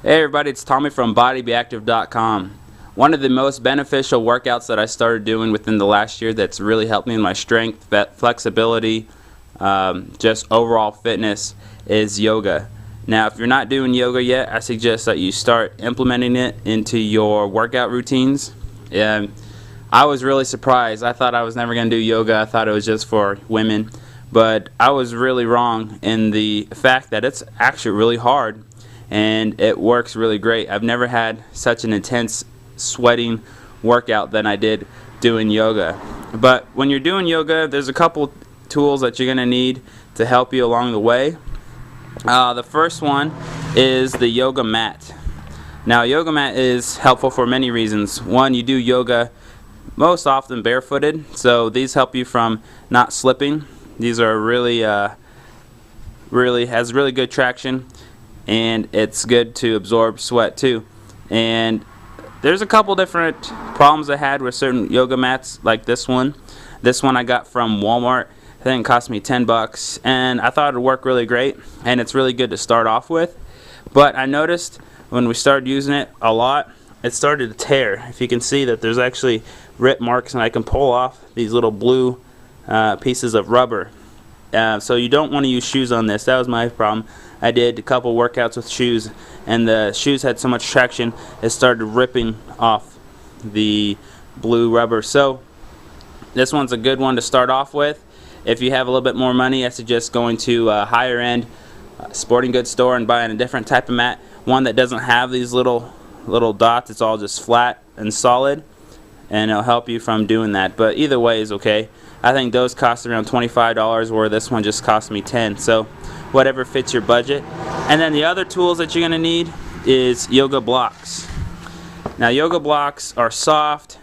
Hey everybody, it's Tommy from BodyBeActive.com. One of the most beneficial workouts that I started doing within the last year that's really helped me in my strength, flexibility, just overall fitness is yoga. Now if you're not doing yoga yet, I suggest that you start implementing it into your workout routines. And I was really surprised. I thought I was never going to do yoga. I thought it was just for women. But I was really wrong in the fact that it's actually really hard. And it works really great. I've never had such an intense sweating workout than I did doing yoga. But when you're doing yoga, there's a couple tools that you're going to need to help you along the way. The first one is the yoga mat. Now, yoga mat is helpful for many reasons. One, you do yoga most often barefooted, so these help you from not slipping. These are really has really good traction, and it's good to absorb sweat too. And there's a couple different problems I had with certain yoga mats, like this one. This one I got from Walmart. I think it cost me 10 bucks, and I thought it would work really great, and it's really good to start off with. But I noticed when we started using it a lot, it started to tear. If you can see that there's actually rip marks, and I can pull off these little blue pieces of rubber. So you don't want to use shoes on this. That was my problem. I did a couple workouts with shoes, and the shoes had so much traction it started ripping off the blue rubber. So this one's a good one to start off with. If you have a little bit more money, I suggest going to a higher end sporting goods store and buying a different type of mat, one that doesn't have these little dots. It's all just flat and solid, and it'll help you from doing that. But either way is okay. I think those cost around $25, where this one just cost me 10. So whatever fits your budget. And then the other tools that you're going to need is yoga blocks. Now yoga blocks are soft.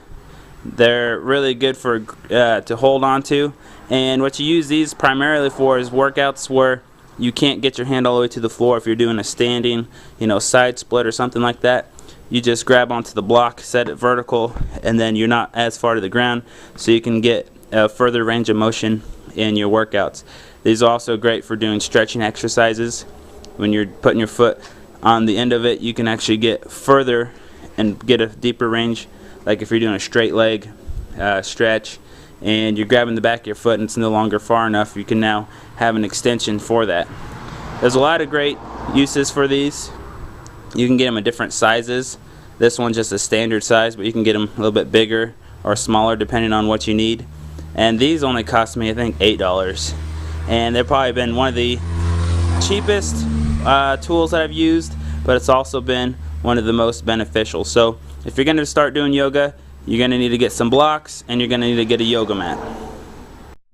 They're really good for to hold on to. And what you use these primarily for is workouts where you can't get your hand all the way to the floor. If you're doing a standing, side split or something like that, you just grab onto the block, set it vertical, and then you're not as far to the ground, so you can get a further range of motion in your workouts. These are also great for doing stretching exercises. When you're putting your foot on the end of it, you can actually get further and get a deeper range. Like if you're doing a straight leg stretch and you're grabbing the back of your foot and it's no longer far enough, you can now have an extension for that. There's a lot of great uses for these. You can get them in different sizes. This one's just a standard size, but you can get them a little bit bigger or smaller depending on what you need. And these only cost me, I think, $8. And they've probably been one of the cheapest tools that I've used, but it's also been one of the most beneficial. So if you're going to start doing yoga, you're going to need to get some blocks, and you're going to need to get a yoga mat.